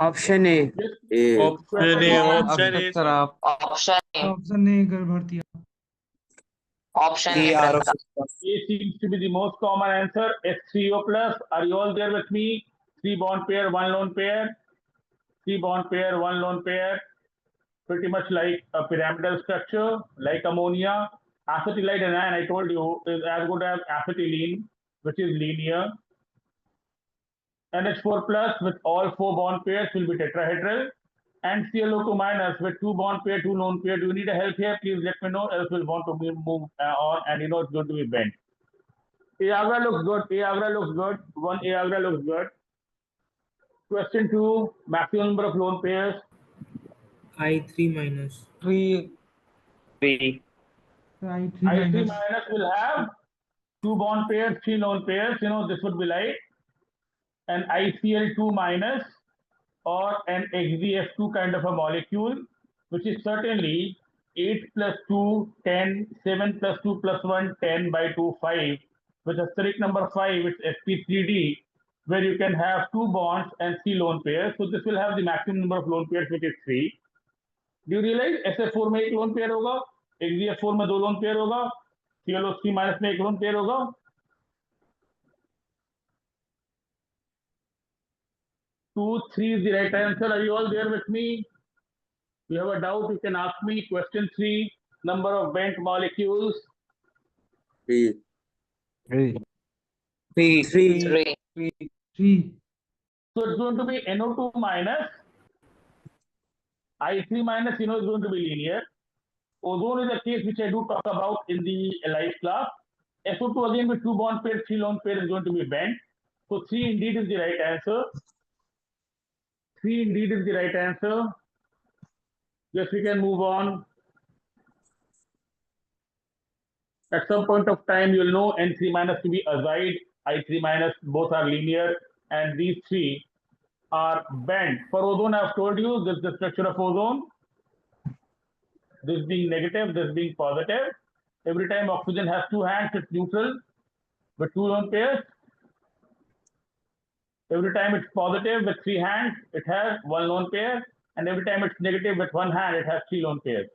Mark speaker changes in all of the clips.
Speaker 1: Option A.
Speaker 2: Option A, option A sir.
Speaker 3: Option A,
Speaker 4: option नहीं कर भरती।
Speaker 3: Option
Speaker 1: D
Speaker 3: A
Speaker 1: R
Speaker 3: sir.
Speaker 5: A seems to be the most common answer. S3O plus. Are you all there with me? Three bond pair, one lone pair. Three bond pair, one lone pair. Pretty much like a pyramidal structure, like ammonia. Acetylide anion, I told you, is as good as acetylene, which is linear. NH4 plus with all four bond pairs will be tetrahedral. And ClO2 minus with two bond pair, two lone pair. Do you need a help here? Please let me know, else we'll want to move on, and you know it's going to be bent. Agra looks good. Agra looks good. One Agra looks good. Question 2. Maximum number of lone pairs.
Speaker 2: I3 minus.
Speaker 4: 3
Speaker 1: three.
Speaker 4: I3
Speaker 5: I3
Speaker 4: minus.
Speaker 5: minus will have two bond pairs, three lone pairs. You know, this would be like an ICl2 minus or an XDF2 kind of a molecule, which is certainly 8 plus 2, 10, 7 plus 2 plus 1, 10 by 2, 5. With asterisk number 5, it's sp3d, where you can have two bonds and three lone pairs. So this will have the maximum number of lone pairs, which is 3. Do you realize SF4 में एक lone pair होगा, XDF4 में दो lone pair होगा, ClO3 minus में एक lone pair होगा. 2, 3 is the right answer. Are you all there with me? If you have a doubt, you can ask me. Question 3, number of bent molecules.
Speaker 1: Three.
Speaker 4: Three.
Speaker 3: Three.
Speaker 5: So it's going to be NO2 minus. I3 minus, you know, is going to be linear. Ozone is a case which I do talk about in the life class. SO2 again with two bond pair, three lone pair is going to be bent. So 3 indeed is the right answer. 3 indeed is the right answer. Yes, we can move on. At some point of time, you'll know N3 minus to be azide, I3 minus, both are linear, and these three are bent. For ozone, I've told you this is the structure of ozone. This being negative, this being positive. Every time oxygen has two hands, it's neutral with two lone pairs. Every time it's positive with three hands, it has one lone pair. And every time it's negative with one hand, it has three lone pairs.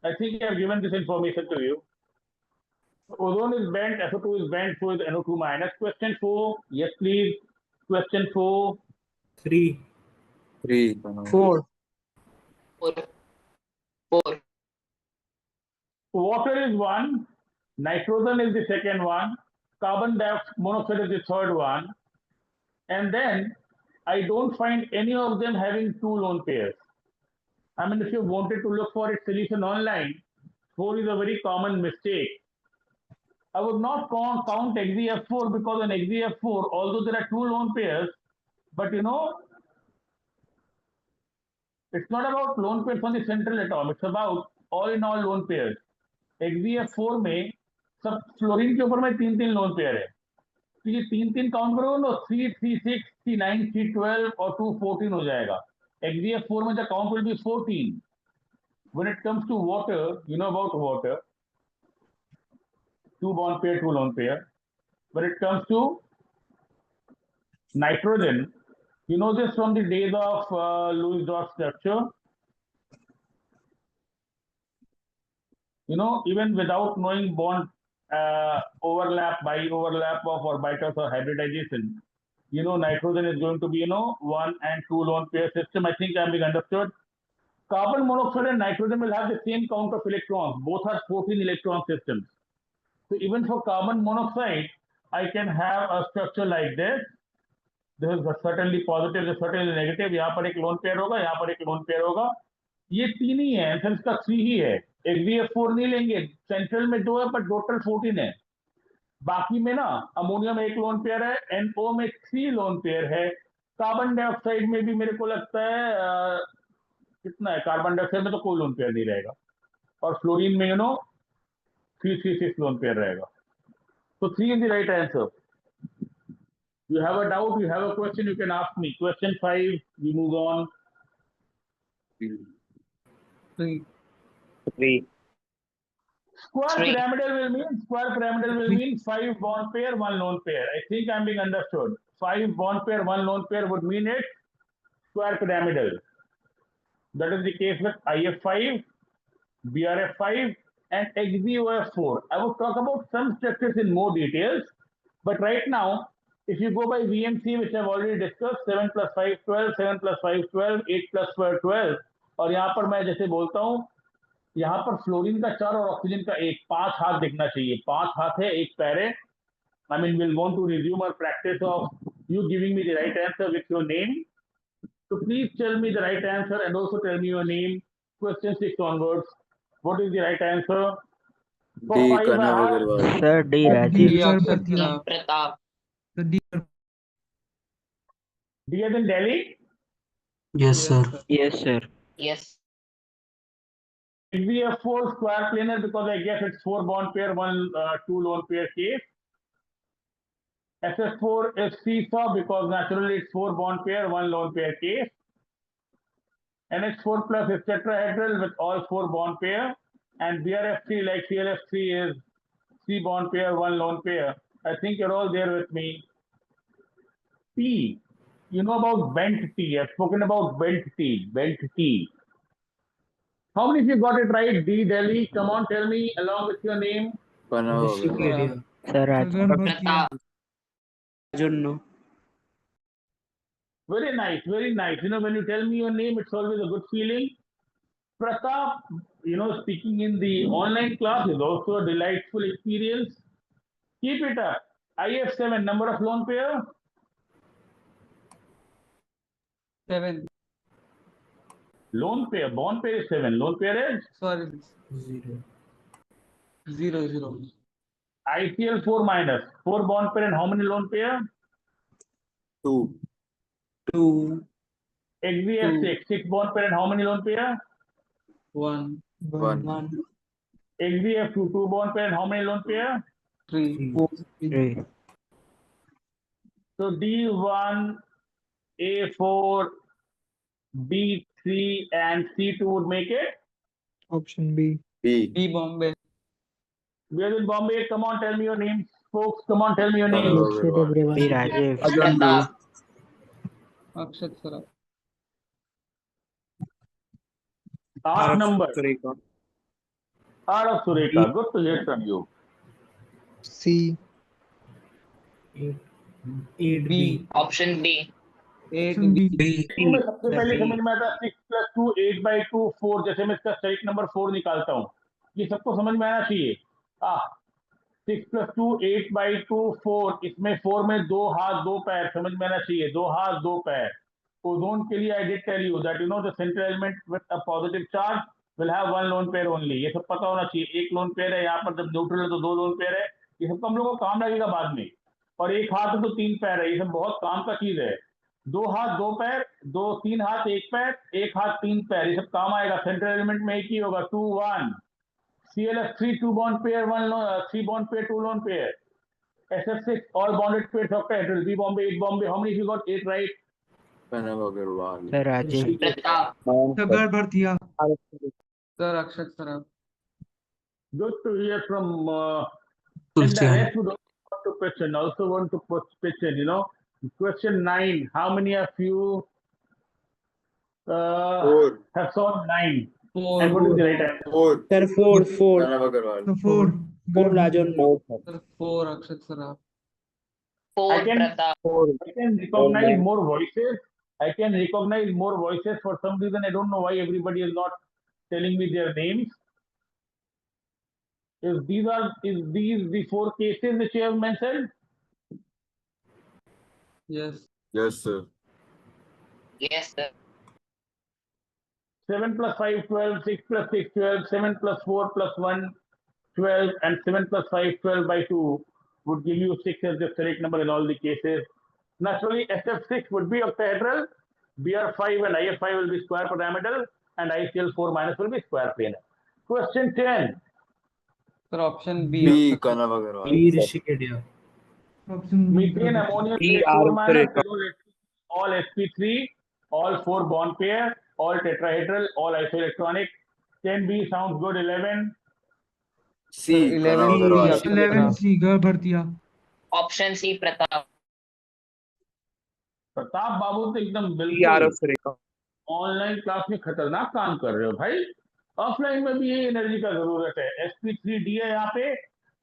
Speaker 5: I think I have given this information to you. Ozone is bent, SO2 is bent, so is NO2 minus. Question 4. Yes, please. Question 4.
Speaker 2: 3.
Speaker 1: Three.
Speaker 4: 4.
Speaker 3: 4. 4.
Speaker 5: Water is one. Nitrogen is the second one. Carbon monoxide is the third one. And then I don't find any of them having two lone pairs. I mean, if you wanted to look for its solution online, 4 is a very common mistake. I would not count XeF4 because in XeF4, although there are two lone pairs, but you know, it's not about lone pairs on the central atom. It's about all in all lone pairs. XeF4 में सब fluorine के ऊपर में तीन तीन loan pair है, तो ये तीन तीन काउंट करोगे ना, 3, 3, 6, 3, 9, 3, 12 और 2, 14 हो जाएगा. XeF4 में the count will be 14. When it comes to water, you know about water, two bond pair, two lone pair. When it comes to nitrogen, you know this from the days of Lewis dot structure. You know, even without knowing bond overlap, bi-overlap of orbitals or hybridization, you know, nitrogen is going to be, you know, 1 and 2 lone pair system. I think I'm being understood. Carbon monoxide and nitrogen will have the same count of electrons. Both are 14 electron systems. So even for carbon monoxide, I can have a structure like this. This is certainly positive, this is certainly negative. यहाँ पर एक lone pair होगा, यहाँ पर एक lone pair होगा. ये तीन ही है, आंसर इसका 3 ही है. XeF4 नहीं लेंगे, सेंट्रल में 2 है पर टोटल 14 है. बाकी में ना अमोनिया में एक लोन पेयर है, NO में 3 लोन पेयर है. कार्बन डाइऑक्साइड में भी मेरे को लगता है कितना है, कार्बन डाइऑक्साइड में तो कोई लोन पेयर नहीं रहेगा, और फ्लोरीन में यू नो 3, 3, 6 लोन पेयर रहेगा. So 3 is the right answer. You have a doubt, you have a question, you can ask me. Question 5, we move on.
Speaker 4: 3.
Speaker 5: Square
Speaker 3: Three.
Speaker 5: pyramidal will mean 5 bond pair, 1 lone pair. I think I'm being understood. 5 bond pair, 1 lone pair would mean it square pyramidal. That is the case with IF5, BRF5, and XBOF4. I will talk about some structures in more details, but right now, if you go by VMC, which I've already discussed, 7 plus 5, 12, 7 plus 5, 12, 8 plus 4, 12, और यहाँ पर मैं जैसे बोलता हूँ, यहाँ पर fluorine का 4 और ऑक्सीजन का 1, 5 हाथ दिखना चाहिए, 5 हाथ है, 1 पैर है. I mean, we'll want to resume our practice of you giving me the right answer with your name. So please tell me the right answer and also tell me your name. Question 6 onwards. What is the right answer? For
Speaker 1: D.
Speaker 5: 5 I
Speaker 1: Kanav
Speaker 5: have
Speaker 1: Agarwal.
Speaker 6: Sir, D.
Speaker 4: D.
Speaker 6: Rajesh.
Speaker 4: Garg
Speaker 2: Akshat
Speaker 4: Bhartiya.
Speaker 2: Saraf.
Speaker 3: Pratap.
Speaker 4: The D.
Speaker 5: D as in Delhi.
Speaker 2: Yes, sir.
Speaker 6: Yes, sir.
Speaker 3: Yes.
Speaker 5: We have 4 square planar because I guess it's 4 bond pair, 2 lone pair case. SF4 is seesaw because naturally it's 4 bond pair, 1 lone pair case. NH4 plus is tetrahedral with all 4 bond pair. And BRF3 like CLF3 is 3 bond pair, 1 lone pair. I think you're all there with me. T. You know about bent T. I've spoken about bent T. Bent T. How many of you got it right? D. Delhi. Come on, tell me along with your name.
Speaker 1: Kanav Agarwal.
Speaker 2: Rishikedia.
Speaker 6: Sir, Rajesh.
Speaker 4: Gagan Bhartiya.
Speaker 3: Pratap.
Speaker 6: Junno.
Speaker 5: Very nice, very nice. You know, when you tell me your name, it's always a good feeling. Pratap, you know, speaking in the online class is also a delightful experience. Keep it up. IF7, number of lone pair.
Speaker 7: 7.
Speaker 5: Lone pair, bond pair is 7. Lone pair is
Speaker 7: Sorry.
Speaker 2: 0.
Speaker 7: 0.
Speaker 5: ICL4 minus. 4 bond pair and how many lone pair?
Speaker 1: 2.
Speaker 7: 2.
Speaker 5: XVF6, 6 bond pair and how many lone pair?
Speaker 7: 1.
Speaker 1: 1.
Speaker 7: 1.
Speaker 5: XVF2, 2 bond pair and how many lone pair?
Speaker 7: 3.
Speaker 6: 3.
Speaker 5: So D1, A4, B3 and C2 would make it.
Speaker 4: Option B.
Speaker 1: B.
Speaker 7: B. Bombay.
Speaker 5: We are in Bombay. Come on, tell me your names, folks. Come on, tell me your
Speaker 1: Kanav
Speaker 5: names.
Speaker 1: Agarwal.
Speaker 6: B. Rajesh.
Speaker 3: Pratap.
Speaker 7: Akshat Saraf.
Speaker 5: Last number.
Speaker 2: Sureka.
Speaker 5: R of Sureka. Good to hear from you.
Speaker 4: C.
Speaker 2: 8B.
Speaker 7: B.
Speaker 3: Option B.
Speaker 7: 8.
Speaker 4: Option B.
Speaker 2: B.
Speaker 5: तो मैं सबसे पहले समझ में आता 6 plus 2 8 by 2 4 जैसे मैं इसका स्टेरिक नंबर 4 निकालता हूँ ये सबको समझ में आना चाहिए 6 plus 2 8 by 2 4 इसमें 4 में 2 हाथ 2 पैर समझ में आना चाहिए 2 हाथ 2 पैर ओजोन के लिए I did tell you that you know the central element with a positive charge will have one lone pair only ये सब पता होना चाहिए एक लोन पेयर है यहाँ पर जब न्यूट्रल है तो 2 लोन पेयर है ये सब तो हम लोगों को काम लगेगा बाद में और एक हाथ है तो 3 पैर है ये सब बहुत काम का चीज है 2 हाथ 2 पैर 3 हाथ 1 पैर 1 हाथ 3 पैर ये सब काम आएगा सेंट्रल एलिमेंट में एक ही होगा 2 1 CLF3 2 bond pair 1 3 bond pair 2 lone pair SF6 all bonded pairs octahedral B Bombay 8 Bombay how many you got 8 right
Speaker 1: Kanav Agarwal.
Speaker 6: Sir, Rajesh.
Speaker 3: Pratap.
Speaker 4: Gagan Bhartiya.
Speaker 7: Sir, Akshat Saraf.
Speaker 5: good to hear from and the
Speaker 2: Tulsian.
Speaker 5: rest would also want to question also want to question you know question 9 how many of you
Speaker 1: 4.
Speaker 5: have solved 9
Speaker 7: 4.
Speaker 5: and what is the right answer
Speaker 1: 4.
Speaker 2: Sir, 4.
Speaker 1: Kanav Agarwal.
Speaker 4: The 4. Gagan Bhartiya.
Speaker 7: Sir, 4. Akshat Saraf.
Speaker 3: 4.
Speaker 5: I can-
Speaker 3: Pratap.
Speaker 5: I can recognize more voices. I can recognize more voices. For some reason, I don't know why everybody is not telling me their names. Is these the 4 cases which you have mentioned?
Speaker 7: Yes.
Speaker 1: Yes, sir.
Speaker 3: Yes, sir.
Speaker 5: 7 plus 5, 12, 6 plus 6, 12, 7 plus 4 plus 1, 12, and 7 plus 5, 12 by 2 would give you 6 as the correct number in all the cases. Naturally, SF6 would be octahedral, BR5 and IF5 will be square pyramidal, and ICL4 minus will be square planar. Question 10.
Speaker 7: Sir, option B.
Speaker 1: B.
Speaker 7: Akshat Saraf.
Speaker 1: Kanav Agarwal.
Speaker 2: B. Rishikedia.
Speaker 4: Option B.
Speaker 5: Methane, ammonia,
Speaker 2: E,
Speaker 5: H4
Speaker 2: R,
Speaker 5: minus,
Speaker 2: Sureka.
Speaker 5: all sp3, all 4 bond pair, all tetrahedral, all isoelectronic. 10B sounds good. 11.
Speaker 1: C.
Speaker 7: 11
Speaker 1: Kanav Agarwal.
Speaker 7: Akshat
Speaker 4: 11
Speaker 7: Saraf.
Speaker 4: C. Gagan Bhartiya.
Speaker 3: Option C. Pratap.
Speaker 5: Pratap बाबू तो एकदम
Speaker 6: are
Speaker 5: बिल्कुल
Speaker 6: of Surekha.
Speaker 5: Online class में खतरनाक काम कर रहे हो भाई। ऑफलाइन में भी ये एनर्जी का जरूरत है। sp3d है यहाँ पे,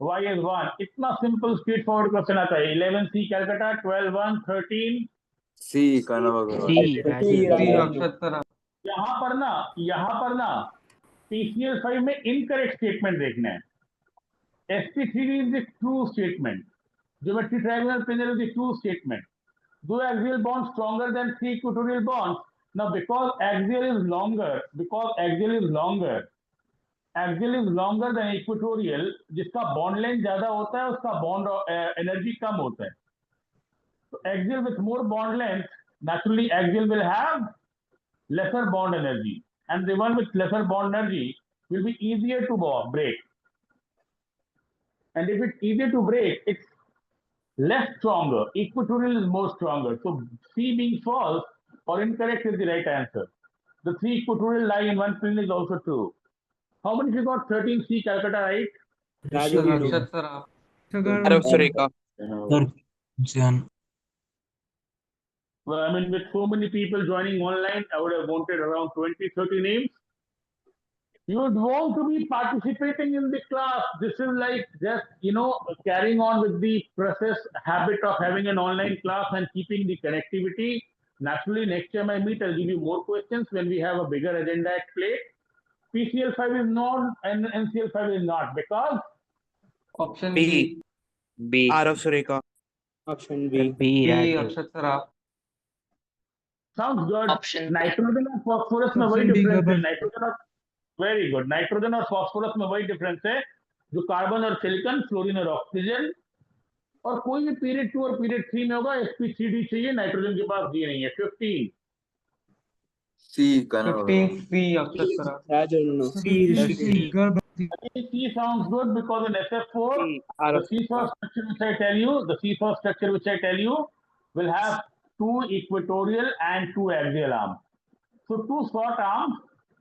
Speaker 5: y is 1। इतना सिंपल स्ट्रेट फॉरवर्ड क्वेश्चन आता है। 11c कैलकाटा, 12 1 13।
Speaker 1: सी प्रणव अग्रवाल।
Speaker 6: सी राजेंद्र।
Speaker 7: सी अक्षत सर आप।
Speaker 5: यहाँ पर ना PCL5 में इनकरेक्ट स्टेटमेंट देखना है। sp3d is the true statement. Geometry triangular planar is the true statement. Do axial bonds stronger than three equatorial bonds? Now, because axial is longer than equatorial, जिसका bond length ज्यादा होता है उसका bond energy कम होता है। So axial with more bond length, naturally axial will have lesser bond energy, and the one with lesser bond energy will be easier to break. And if it's easier to break, it's less stronger. Equatorial is more stronger. So C being false or incorrect is the right answer. The three equatorial lie in one plane is also true. How many you got? 13C Calcutta, right?
Speaker 7: Sir
Speaker 6: Rajendra.
Speaker 7: Akshat sir आप।
Speaker 6: आर of Surekha.
Speaker 5: Well, I mean, with so many people joining online, I would have wanted around 20, 30 names. You would want to be participating in the class. This is like just, carrying on with the process habit of having an online class and keeping the connectivity. Naturally, next time I meet, I'll give you more questions when we have a bigger agenda at play. PCL5 is not and NCL5 is not because
Speaker 7: option
Speaker 6: B.
Speaker 7: B.
Speaker 6: B R of Surekha. Option B. B
Speaker 7: B Akshat sir आप।
Speaker 5: sounds good.
Speaker 3: Option B.
Speaker 5: Nitrogen और phosphorus में वही
Speaker 4: option D
Speaker 5: difference है।
Speaker 4: गड़बड़।
Speaker 5: Nitrogen और very good, nitrogen और phosphorus में वही डिफरेंस है जो कार्बन और सिलिकॉन, फ्लोरीन और ऑक्सीजन। और कोई भी पीरियड 2 और पीरियड 3 में होगा sp3d चाहिए, नाइट्रोजन के पास डी नहीं है। 15
Speaker 1: सी प्रणव
Speaker 7: 15
Speaker 1: अग्रवाल।
Speaker 7: सी अक्षत सर आप।
Speaker 6: राजेंद्र।
Speaker 2: सी ऋषिकेश।
Speaker 4: सी गड़बड़ थी।
Speaker 5: C sounds good because in SF4
Speaker 6: see are
Speaker 5: the
Speaker 6: of
Speaker 5: seesaw structure which I tell you, will have 2 equatorial and 2 axial arms. So 2 short arms,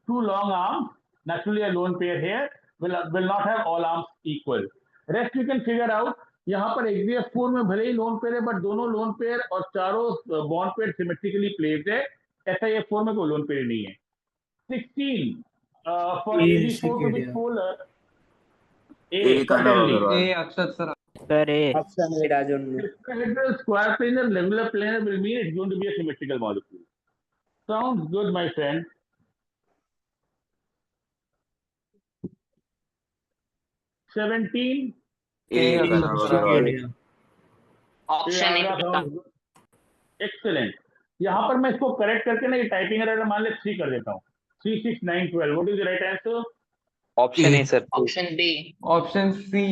Speaker 5: 2 long arms, naturally a lone pair here will not have all arms equal. Rest you can figure out. यहाँ पर XDF4 में भले ही loan pair है, but दोनों lone pair और चारों bond pair symmetrically placed है। SIF4 में कोई लोन पेयर नहीं है। 16 for
Speaker 2: A
Speaker 5: AG4 to be
Speaker 2: Rishikesh.
Speaker 5: polar. A
Speaker 1: A Pranav
Speaker 5: certainly.
Speaker 1: Agarwal.
Speaker 7: A Akshat sir आप।
Speaker 6: Sir A. Option A Rajendra.
Speaker 5: Tetrahedral, square planar, regular planar will mean it's going to be a symmetrical molecule. Sounds good, my friend. 17.
Speaker 1: A
Speaker 7: A
Speaker 1: Pranav
Speaker 7: Akshat sir आप।
Speaker 1: Agrawal.
Speaker 2: Rishikesh.
Speaker 3: Option A बेटा।
Speaker 5: Excellent. यहाँ पर मैं इसको correct करके ना ये टाइपिंग एरर मान ले 3 कर देता हूँ। 3 6 9 12। What is the right answer?
Speaker 6: Option A sir.
Speaker 3: Option B.
Speaker 7: Option C.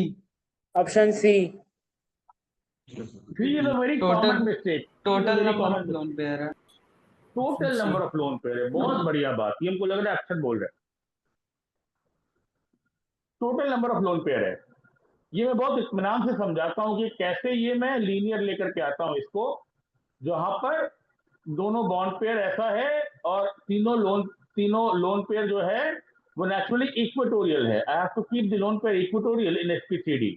Speaker 6: Option C.
Speaker 5: 3 is a very
Speaker 7: total
Speaker 5: common mistake.
Speaker 7: Total
Speaker 5: very
Speaker 7: number of
Speaker 5: common
Speaker 7: lone pair है।
Speaker 5: Total number of lone pair है। बहुत बढ़िया बात। ये हमको लग रहा है अक्षर बोल रहा है। Total number of lone pair है। ये मैं बहुत इत्मीनान से समझाता हूँ कि कैसे ये मैं लीनियर लेकर के आता हूँ इसको, जहां पर दोनों बॉन्ड पेयर ऐसा है और तीनों लोन पेयर जो है वो नेचुरली इक्वेटोरियल है। I have to keep the lone pair equatorial in sp3d।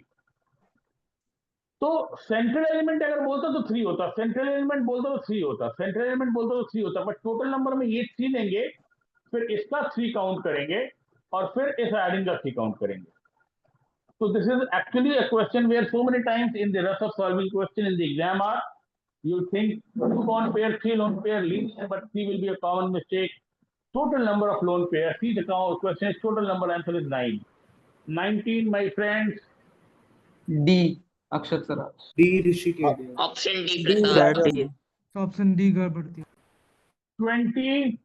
Speaker 5: तो सेंट्रल एलिमेंट अगर बोलता तो 3 होता, सेंट्रल एलिमेंट बोलता तो 3 होता, सेंट्रल एलिमेंट बोलता तो 3 होता, बट टोटल नंबर में ये 3 लेंगे, फिर इसका 3 काउंट करेंगे और फिर इस एडिंग का 3 काउंट करेंगे। So this is actually a question where so many times in the rush of solving question in the exam are, you think 2 bond pair, 3 lone pair, linear, but 3 will be a common mistake. Total number of lone pairs. See the question is total number, answer is 9. 19, my friends.
Speaker 7: D Akshat sir आप।
Speaker 2: D Rishikesh.
Speaker 3: Option D
Speaker 6: D
Speaker 3: Pratap.
Speaker 6: Rajendra.
Speaker 4: Option D गड़बड़ थी।
Speaker 5: 20,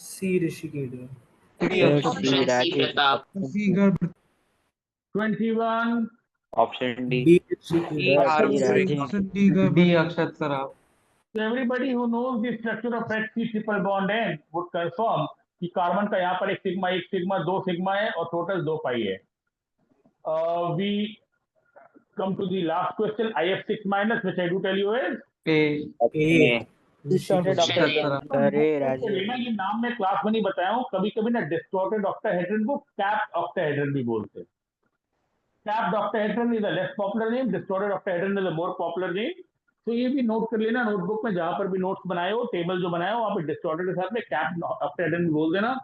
Speaker 2: C Rishikesh.
Speaker 7: D
Speaker 6: sir
Speaker 7: Akshat
Speaker 6: D
Speaker 7: sir
Speaker 3: Option
Speaker 7: आप।
Speaker 3: C
Speaker 6: Rajendra.
Speaker 3: Pratap.
Speaker 4: C गड़बड़।
Speaker 5: 21,
Speaker 6: option D.
Speaker 2: D Rishikesh.
Speaker 6: आर ऑफ
Speaker 7: D
Speaker 6: Surekha.
Speaker 4: Option D गड़बड़।
Speaker 7: D Akshat sir आप।
Speaker 5: so everybody who knows the structure of HC triple bond N would confirm कि carbon का यहाँ पर एक सिग्मा 2 सिग्मा है और टोटल 2 पाई है। We come to the last question, IF6 minus, which I do tell you is
Speaker 7: A
Speaker 2: A
Speaker 6: distorted
Speaker 3: Option
Speaker 7: Akshat
Speaker 3: A.
Speaker 7: Sir आप।
Speaker 6: Sir ए
Speaker 5: ना
Speaker 6: राजेंद्र।
Speaker 5: ये नाम मैं क्लास में नहीं बताया हूँ। कभी कभी ना डिस्टॉर्टेड ऑक्टाहेड्रन को कैप्ड ऑक्टाहेड्रन भी बोलते हैं। Capped octahedron is a less popular name, distorted octahedron is a more popular name. तो ये भी नोट कर लेना नोटबुक में, जहां पर भी नोट्स बनाए हो, टेबल जो बनाए हो वहां पे डिस्टॉर्टेड के साथ में कैप आफ्टर एडेंट बोल देना.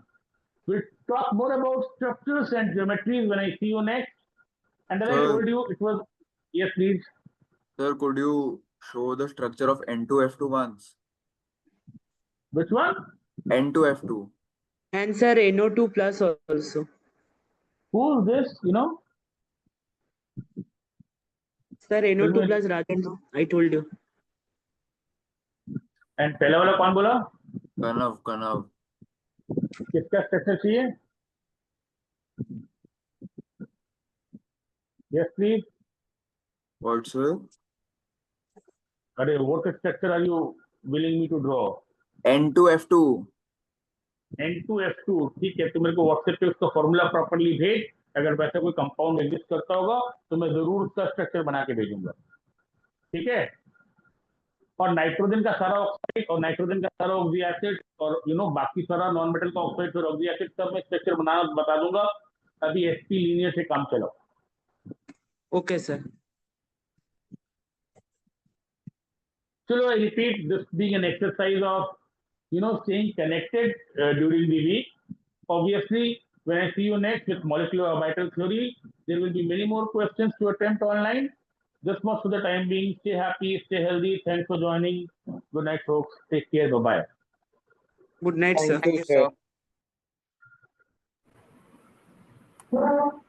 Speaker 5: We'll talk more about structures and geometries when I see you next. And then I
Speaker 1: Sir.
Speaker 5: told you it was, yes please.
Speaker 1: Sir, could you show the structure of N2F2 once?
Speaker 5: Which one?
Speaker 1: N2F2.
Speaker 6: And sir, NO2 plus also.
Speaker 5: Who is this? You know?
Speaker 6: Sir, NO2
Speaker 5: me-
Speaker 6: plus Rajan, I told you.
Speaker 5: And पहला वाला कौन बोला?
Speaker 1: Kanav.
Speaker 5: किसका structure चाहिए? Yes please.
Speaker 1: What, sir?
Speaker 5: अरे what structure are you willing me to draw?
Speaker 1: N2F2.
Speaker 5: N2F2. ठीक है, तो मेरे को व्हाट्सएप पे उसका फॉर्मूला प्रॉपर्ली भेज. अगर वैसा कोई कंपाउंड एग्जिस्ट करता होगा तो मैं जरूर उसका स्ट्रक्चर बना के भेजूंगा. ठीक है. और नाइट्रोजन का सारा ऑक्साइड और नाइट्रोजन का सारा ऑक्सी एसिड और बाकी सारा नॉन मेटल का ऑक्साइड और ऑक्सी एसिड सब मैं स्ट्रक्चर बनाना बता दूंगा. अभी एसपी लीनियर से काम चलाओ.
Speaker 6: Okay, sir.
Speaker 5: चलो, I repeat, this being an exercise of staying connected during the week. Obviously, when I see you next with molecular orbital theory, there will be many more questions to attempt online. Just much for the time being, stay happy, stay healthy. Thanks for joining. Good night, folks. Take care. Bye-bye.
Speaker 6: Good night, sir.
Speaker 1: Thank you, sir.